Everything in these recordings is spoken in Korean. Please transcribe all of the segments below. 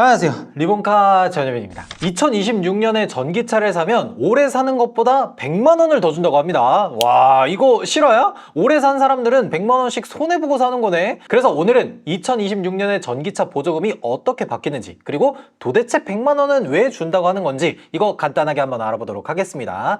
안녕하세요, 리본카 전현민입니다. 2026년에 전기차를 사면 올해 사는 것보다 100만원을 더 준다고 합니다. 와, 이거 실화야? 올해 산 사람들은 100만원씩 손해보고 사는 거네. 그래서 오늘은 2026년에 전기차 보조금이 어떻게 바뀌는지, 그리고 도대체 100만원은 왜 준다고 하는 건지 이거 간단하게 한번 알아보도록 하겠습니다.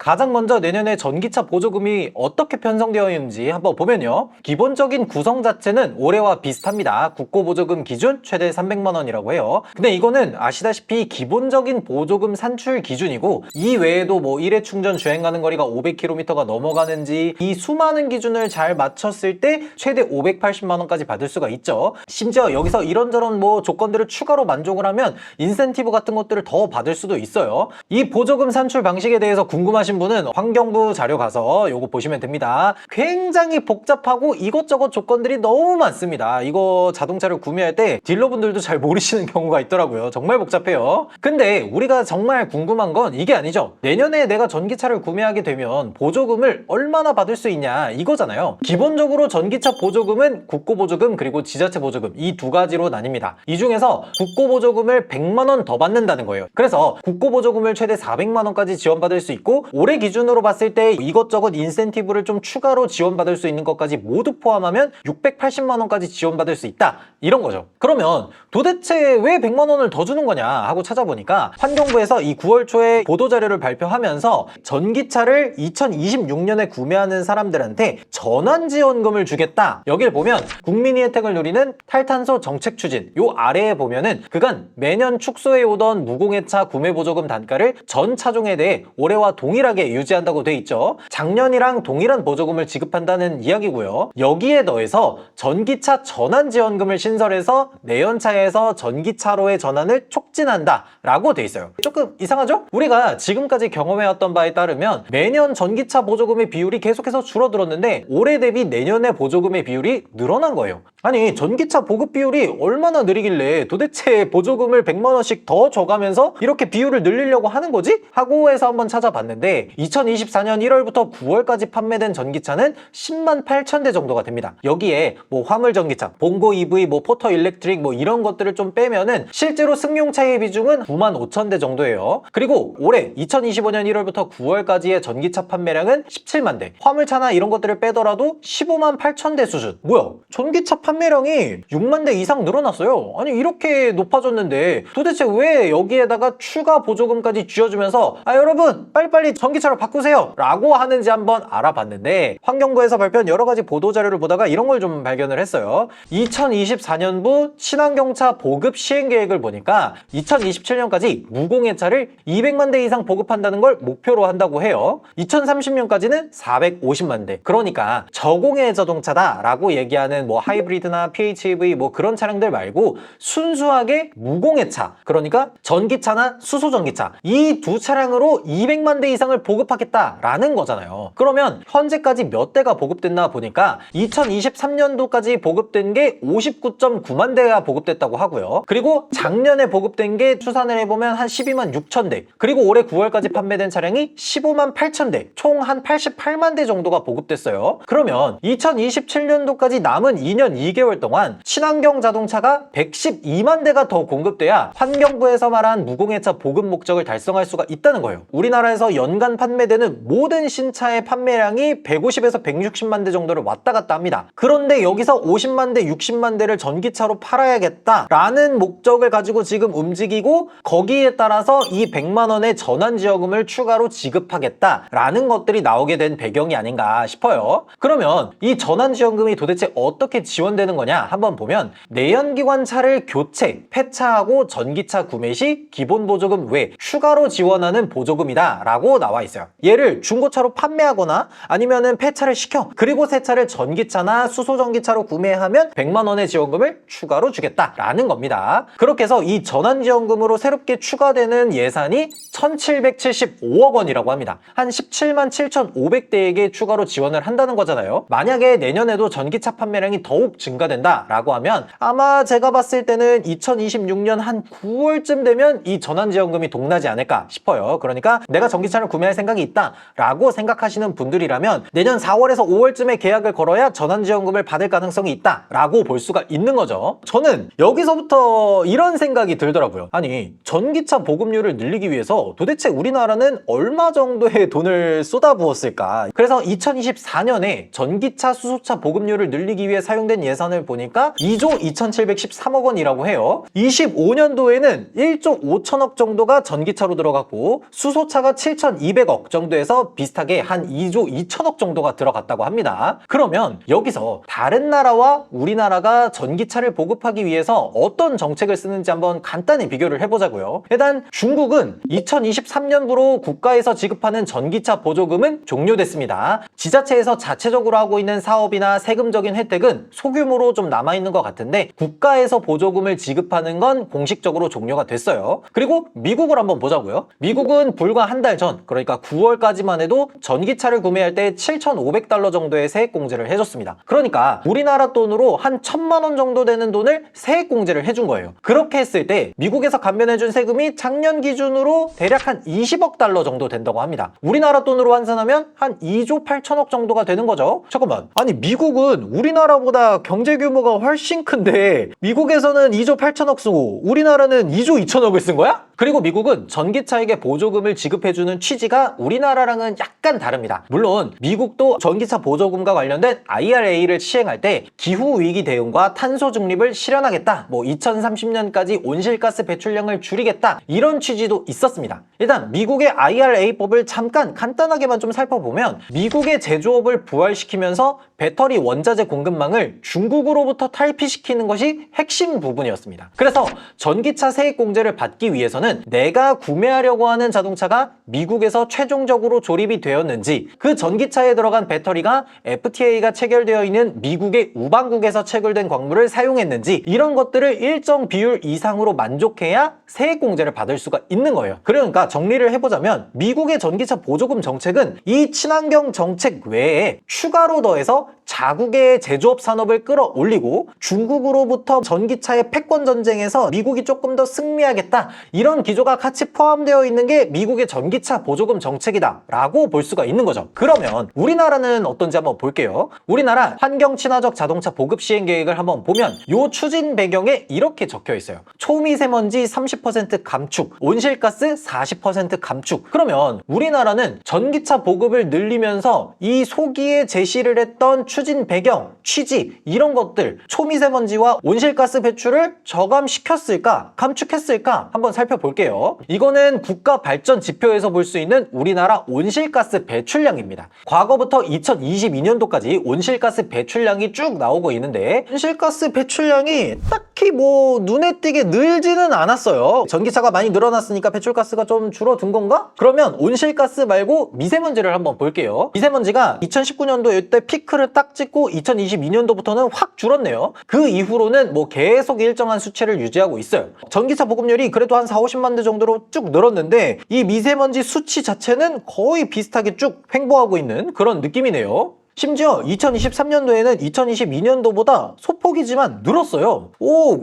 가장 먼저 내년에 전기차 보조금이 어떻게 편성되어 있는지 한번 보면요, 기본적인 구성 자체는 올해와 비슷합니다. 국고보조금 기준 최대 300만원이라고 해요. 근데 이거는 아시다시피 기본적인 보조금 산출 기준이고, 이 외에도 뭐 일회 충전 주행 가는 거리가 500km가 넘어가는지 이 수많은 기준을 잘 맞췄을 때 최대 580만원까지 받을 수가 있죠. 심지어 여기서 이런저런 뭐 조건들을 추가로 만족을 하면 인센티브 같은 것들을 더 받을 수도 있어요. 이 보조금 산출 방식에 대해서 궁금하신 분은 환경부 자료 가서 요거 보시면 됩니다. 굉장히 복잡하고 이것저것 조건들이 너무 많습니다. 이거 자동차를 구매할 때 딜러분들도 잘 모르시는 경우가 있더라고요. 정말 복잡해요. 근데 우리가 정말 궁금한 건 이게 아니죠. 내년에 내가 전기차를 구매하게 되면 보조금을 얼마나 받을 수 있냐 이거잖아요. 기본적으로 전기차 보조금은 국고보조금 그리고 지자체 보조금 이 두 가지로 나뉩니다. 이 중에서 국고보조금을 100만원 더 받는다는 거예요. 그래서 국고보조금을 최대 400만원까지 지원받을 수 있고, 올해 기준으로 봤을 때 이것저것 인센티브를 좀 추가로 지원받을 수 있는 것까지 모두 포함하면 680만원까지 지원받을 수 있다, 이런 거죠. 그러면 도대체 왜 100만원을 더 주는 거냐 하고 찾아보니까 환경부에서 이 9월 초에 보도자료를 발표하면서 전기차를 2026년에 구매하는 사람들한테 전환지원금을 주겠다, 여길 보면 국민이 혜택을 누리는 탈탄소 정책 추진 요 아래에 보면은 그간 매년 축소해 오던 무공해차 구매보조금 단가를 전 차종에 대해 올해와 동일하게 유지한다고 돼 있죠. 작년이랑 동일한 보조금을 지급한다는 이야기고요. 여기에 더해서 전기차 전환지원금을 신설해서 내연차에서 전기차로의 전환을 촉진한다 라고 돼 있어요. 조금 이상하죠? 우리가 지금까지 경험해왔던 바에 따르면 매년 전기차 보조금의 비율이 계속해서 줄어들었는데 올해 대비 내년의 보조금의 비율이 늘어난 거예요. 아니, 전기차 보급 비율이 얼마나 느리길래 도대체 보조금을 100만원씩 더 줘가면서 이렇게 비율을 늘리려고 하는 거지? 하고 해서 한번 찾아봤는데 2024년 1월부터 9월까지 판매된 전기차는 10만 8천 대 정도가 됩니다. 여기에 뭐 화물 전기차, 봉고 EV, 뭐 포터 일렉트릭 뭐 이런 것들을 좀 빼면은 실제로 승용차의 비중은 9만 5천 대 정도예요. 그리고 올해 2025년 1월부터 9월까지의 전기차 판매량은 17만 대, 화물차나 이런 것들을 빼더라도 15만 8천 대 수준. 뭐야? 전기차 판매량이 6만 대 이상 늘어났어요. 아니, 이렇게 높아졌는데 도대체 왜 여기에다가 추가 보조금까지 쥐어주면서 여러분 빨리빨리 전기차로 바꾸세요 라고 하는지 한번 알아봤는데, 환경부에서 발표한 여러가지 보도자료를 보다가 이런 걸 좀 발견을 했어요. 2024년부 친환경차 보급 시행계획을 보니까 2027년까지 무공해차를 200만 대 이상 보급한다는 걸 목표로 한다고 해요. 2030년까지는 450만 대. 그러니까 저공해 자동차다 라고 얘기하는 뭐 하이브리드나 PHEV 뭐 그런 차량들 말고 순수하게 무공해차, 그러니까 전기차나 수소전기차 이 두 차량으로 200만 대 이상을 보급하겠다라는 거잖아요. 그러면 현재까지 몇 대가 보급됐나 보니까 2023년도까지 보급된 게 59.9만 대가 보급됐다고 하고요. 그리고 작년에 보급된 게 추산을 해보면 한 12만 6천 대, 그리고 올해 9월까지 판매된 차량이 15만 8천 대, 총 한 88만 대 정도가 보급됐어요. 그러면 2027년도까지 남은 2년 2개월 동안 친환경 자동차가 112만 대가 더 공급돼야 환경부에서 말한 무공해차 보급 목적을 달성할 수가 있다는 거예요. 우리나라에서 연간 판매되는 모든 신차의 판매량이 150에서 160만 대 정도를 왔다 갔다 합니다. 그런데 여기서 50만 대, 60만 대를 전기차로 팔아야겠다라는 목적을 가지고 지금 움직이고, 거기에 따라서 이 100만 원의 전환지원금을 추가로 지급하겠다라는 것들이 나오게 된 배경이 아닌가 싶어요. 그러면 이 전환지원금이 도대체 어떻게 지원되는 거냐 한번 보면, 내연기관 차를 교체, 폐차하고 전기차 구매 시 기본 보조금 외 추가로 지원하는 보조금이다 라고 나와 있어요. 얘를 중고차로 판매하거나 아니면은 폐차를 시켜 그리고 새 차를 전기차나 수소전기차로 구매하면 100만 원의 지원금을 추가로 주겠다라는 겁니다. 그렇게 해서 이 전환지원금으로 새롭게 추가되는 예산이 1775억 원이라고 합니다. 한 17만 7,500대에게 추가로 지원을 한다는 거잖아요. 만약에 내년에도 전기차 판매량이 더욱 증가된다라고 하면 아마 제가 봤을 때는 2026년 한 9월쯤 되면 이 전환지원금이 동나지 않을까 싶어요. 그러니까 내가 전기차를 구매 구매할 생각이 있다 라고 생각하시는 분들이라면 내년 4월에서 5월쯤에 계약을 걸어야 전환지원금을 받을 가능성이 있다 라고 볼 수가 있는 거죠. 저는 여기서부터 이런 생각이 들더라고요. 아니, 전기차 보급률을 늘리기 위해서 도대체 우리나라는 얼마 정도의 돈을 쏟아부었을까? 그래서 2024년에 전기차 수소차 보급률을 늘리기 위해 사용된 예산을 보니까 2조 2,713억 원이라고 해요. 25년도에는 1조 5천억 정도가 전기차로 들어갔고 수소차가 7,200억 정도에서 비슷하게 한 2조 2천억 정도가 들어갔다고 합니다. 그러면 여기서 다른 나라와 우리나라가 전기차를 보급하기 위해서 어떤 정책을 쓰는지 한번 간단히 비교를 해보자고요. 일단 중국은 2023년부로 국가에서 지급하는 전기차 보조금은 종료됐습니다. 지자체에서 자체적으로 하고 있는 사업이나 세금적인 혜택은 소규모로 좀 남아있는 것 같은데 국가에서 보조금을 지급하는 건 공식적으로 종료가 됐어요. 그리고 미국을 한번 보자고요. 미국은 불과 한 달 전, 그러니까 9월까지만 해도 전기차를 구매할 때 7,500달러 정도의 세액공제를 해줬습니다. 그러니까 우리나라 돈으로 한 1,000만 원 정도 되는 돈을 세액공제를 해준 거예요. 그렇게 했을 때 미국에서 감면해준 세금이 작년 기준으로 대략 한 20억 달러 정도 된다고 합니다. 우리나라 돈으로 환산하면 한 2조 8천억 정도가 되는 거죠. 잠깐만, 아니 미국은 우리나라보다 경제 규모가 훨씬 큰데 미국에서는 2조 8천억 쓰고 우리나라는 2조 2천억을 쓴 거야? 그리고 미국은 전기차에게 보조금을 지급해주는 취지가 우리나라랑은 약간 다릅니다. 물론 미국도 전기차 보조금과 관련된 IRA를 시행할 때 기후위기 대응과 탄소 중립을 실현하겠다, 2030년까지 온실가스 배출량을 줄이겠다, 이런 취지도 있었습니다. 일단 미국의 IRA법을 잠깐 간단하게만 좀 살펴보면 미국의 제조업을 부활시키면서 배터리 원자재 공급망을 중국으로부터 탈피시키는 것이 핵심 부분이었습니다. 그래서 전기차 세액 공제를 받기 위해서는 내가 구매하려고 하는 자동차가 미국에서 최종적으로 조립이 되었는지, 그 전기차에 들어간 배터리가 FTA가 체결되어 있는 미국의 우방국에서 체결된 광물을 사용했는지, 이런 것들을 일정 비율 이상으로 만족해야 세액 공제를 받을 수가 있는 거예요. 그러니까 정리를 해보자면 미국의 전기차 보조금 정책은 이 친환경 정책 외에 추가로 더해서 자국의 제조업 산업을 끌어올리고 중국으로부터 전기차의 패권 전쟁에서 미국이 조금 더 승리하겠다, 이런 기조가 같이 포함되어 있는 게 미국의 전기차 보조금 정책이다 라고 볼 수가 있는 거죠. 그러면 우리나라는 어떤지 한번 볼게요. 우리나라 환경 친화적 자동차 보급 시행 계획을 한번 보면 요 추진 배경에 이렇게 적혀 있어요. 초미세먼지 30% 감축, 온실가스 40% 감축. 그러면 우리나라는 전기차 보급을 늘리면서 이 소기에 제시를 했던 추진 배경, 취지, 이런 것들, 초미세먼지와 온실가스 배출을 저감시켰을까, 감축했을까 한번 살펴볼게요. 이거는 국가 발전 지표에서 볼 수 있는 우리나라 온실가스 배출량입니다. 과거부터 2022년도까지 온실가스 배출량이 쭉 나오고 있는데 온실가스 배출량이 딱히 눈에 띄게 늘지는 않았어요. 전기차가 많이 늘어났으니까 배출가스가 좀 줄어든 건가? 그러면 온실가스 말고 미세먼지를 한번 볼게요. 미세먼지가 2019년도 이때 피크를 딱 찍고 2022년도부터는 확 줄었네요. 그 이후로는 계속 일정한 수치를 유지하고 있어요. 전기차 보급률이 그래도 한 40-50만 대 정도로 쭉 늘었는데 이 미세먼지 수치 자체는 거의 비슷하게 쭉 횡보하고 있는 그런 느낌이네요. 심지어 2023년도에는 2022년도보다 소폭이지만 늘었어요.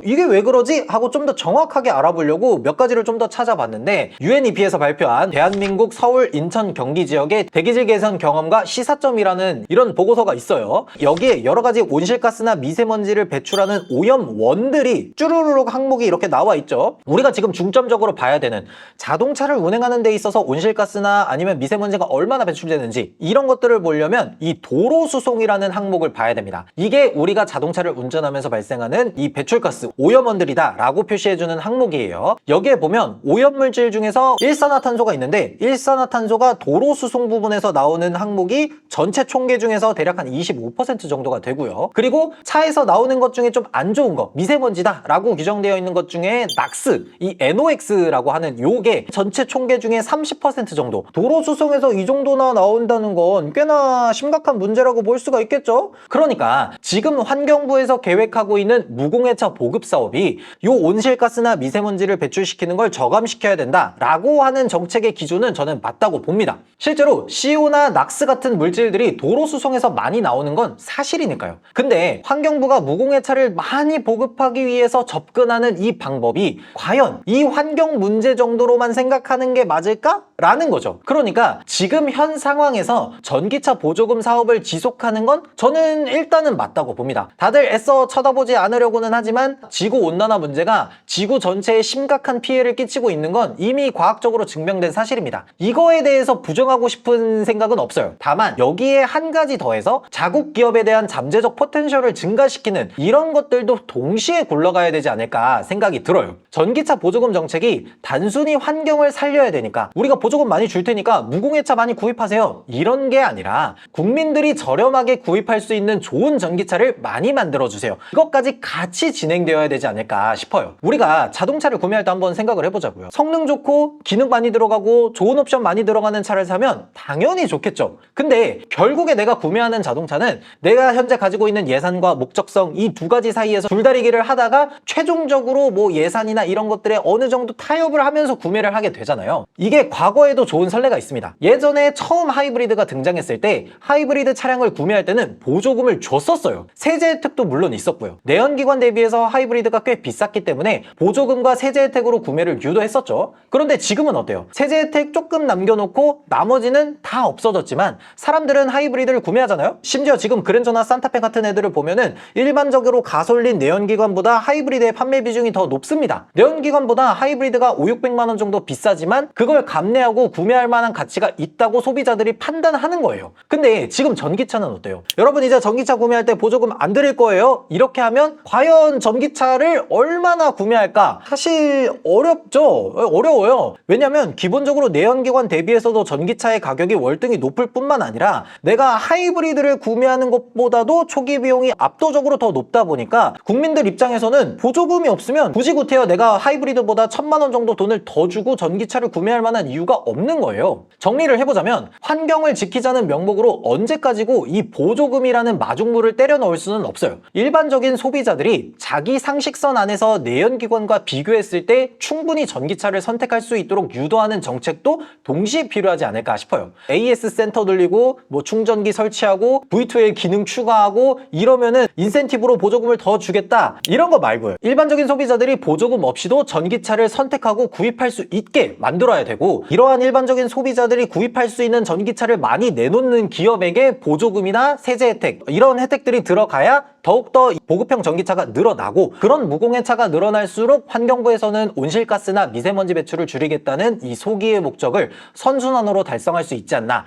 이게 왜 그러지? 하고 좀 더 정확하게 알아보려고 몇 가지를 좀 더 찾아봤는데 UNEP에서 발표한 대한민국 서울, 인천, 경기 지역의 대기질 개선 경험과 시사점이라는 이런 보고서가 있어요. 여기에 여러 가지 온실가스나 미세먼지를 배출하는 오염원들이 쭈루루룩 항목이 이렇게 나와 있죠. 우리가 지금 중점적으로 봐야 되는 자동차를 운행하는 데 있어서 온실가스나 아니면 미세먼지가 얼마나 배출되는지, 이런 것들을 보려면 이 도로수송이라는 항목을 봐야 됩니다. 이게 우리가 자동차를 운전하면서 발생하는 이 배출가스, 오염원들이다 라고 표시해주는 항목이에요. 여기에 보면 오염물질 중에서 일산화탄소가 있는데 일산화탄소가 도로수송 부분에서 나오는 항목이 전체 총계 중에서 대략 한 25% 정도가 되고요. 그리고 차에서 나오는 것 중에 좀 안 좋은 거, 미세먼지다 라고 규정되어 있는 것 중에 낙스, 이 NOx라고 하는 요게 전체 총계 중에 30% 정도, 도로수송에서 이 정도나 나온다는 건 꽤나 심각한 문제입니다. 문제라고 볼 수가 있겠죠. 그러니까 지금 환경부에서 계획하고 있는 무공해차 보급 사업이 요 온실가스나 미세먼지를 배출시키는 걸 저감시켜야 된다라고 하는 정책의 기조는 저는 맞다고 봅니다. 실제로 CO나 낙스 같은 물질들이 도로 수송에서 많이 나오는 건 사실이니까요. 근데 환경부가 무공해차를 많이 보급하기 위해서 접근하는 이 방법이 과연 이 환경 문제 정도로만 생각하는 게 맞을까? 라는 거죠. 그러니까 지금 현 상황에서 전기차 보조금 사업을 지속하는 건 저는 일단은 맞다고 봅니다. 다들 애써 쳐다보지 않으려고는 하지만 지구온난화 문제가 지구 전체에 심각한 피해를 끼치고 있는 건 이미 과학적으로 증명된 사실입니다. 이거에 대해서 부정하고 싶은 생각은 없어요. 다만 여기에 한 가지 더해서 자국 기업에 대한 잠재적 포텐셜을 증가시키는 이런 것들도 동시에 굴러가야 되지 않을까 생각이 들어요. 전기차 보조금 정책이 단순히 환경을 살려야 되니까 우리가 보조금 많이 줄 테니까 무공해차 많이 구입하세요, 이런 게 아니라 국민들이 저렴하게 구입할 수 있는 좋은 전기차를 많이 만들어주세요. 이것까지 같이 진행되어야 되지 않을까 싶어요. 우리가 자동차를 구매할 때 한번 생각을 해보자고요. 성능 좋고 기능 많이 들어가고 좋은 옵션 많이 들어가는 차를 사면 당연히 좋겠죠. 근데 결국에 내가 구매하는 자동차는 내가 현재 가지고 있는 예산과 목적성 이 두 가지 사이에서 줄다리기를 하다가 최종적으로 뭐 예산이나 이런 것들에 어느 정도 타협을 하면서 구매를 하게 되잖아요. 이게 과거에도 좋은 선례가 있습니다. 예전에 처음 하이브리드가 등장했을 때 하이브리드 차량을 구매할 때는 보조금을 줬었어요. 세제 혜택도 물론 있었고요. 내연기관 대비해서 하이브리드가 꽤 비쌌기 때문에 보조금과 세제 혜택으로 구매를 유도했었죠. 그런데 지금은 어때요? 세제 혜택 조금 남겨놓고 나머지는 다 없어졌지만 사람들은 하이브리드를 구매하잖아요. 심지어 지금 그랜저나 산타페 같은 애들을 보면은 일반적으로 가솔린 내연기관보다 하이브리드의 판매 비중이 더 높습니다. 내연기관보다 하이브리드가 500~600만 원 정도 비싸지만 그걸 감내하고 구매할 만한 가치가 있다고 소비자들이 판단하는 거예요. 근데 지금 전기차는 어때요? 여러분 이제 전기차 구매할 때 보조금 안 드릴 거예요? 이렇게 하면 과연 전기차를 얼마나 구매할까? 사실 어렵죠? 어려워요. 왜냐면 기본적으로 내연기관 대비해서도 전기차의 가격이 월등히 높을 뿐만 아니라 내가 하이브리드를 구매하는 것보다도 초기 비용이 압도적으로 더 높다 보니까 국민들 입장에서는 보조금이 없으면 굳이 구태여 내가 하이브리드보다 1000만 원 정도 돈을 더 주고 전기차를 구매할 만한 이유가 없는 거예요. 정리를 해보자면 환경을 지키자는 명목으로 언제까지고 이 보조금이라는 마중물을 때려 넣을 수는 없어요. 일반적인 소비자들이 자기 상식선 안에서 내연기관과 비교했을 때 충분히 전기차를 선택할 수 있도록 유도하는 정책도 동시에 필요하지 않을까 싶어요. AS 센터 늘리고 뭐 충전기 설치하고 V2의 기능 추가하고 이러면은 인센티브로 보조금을 더 주겠다, 이런 거 말고요. 일반적인 소비자들이 보조금 없이도 전기차를 선택하고 구입할 수 있게 만들어야 되고, 이러한 일반적인 소비자들이 구입할 수 있는 전기차를 많이 내놓는 기업에게 보조금이나 세제 혜택, 이런 혜택들이 들어가야 더욱더 보급형 전기차가 늘어나고, 그런 무공해차가 늘어날수록 환경부에서는 온실가스나 미세먼지 배출을 줄이겠다는 이 소기의 목적을 선순환으로 달성할 수 있지 않나.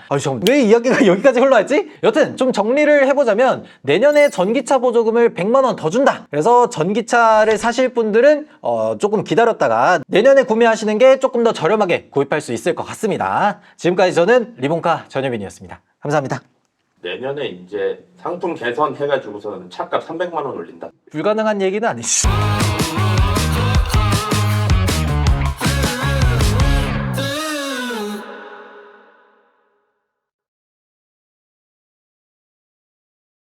왜 이야기가 여기까지 흘러왔지? 여튼 좀 정리를 해보자면 내년에 전기차 보조금을 100만 원 더 준다. 그래서 전기차를 사실 분들은 조금 기다렸다가 내년에 구매하시는 게 조금 더 저렴하게 구입할 수 있을 것 같습니다. 지금까지 저는 리본카 전효빈이었습니다. 감사합니다. 내년에 이제 상품 개선해가지고서는 차값 300만 원 올린다. 불가능한 얘기는 아니지.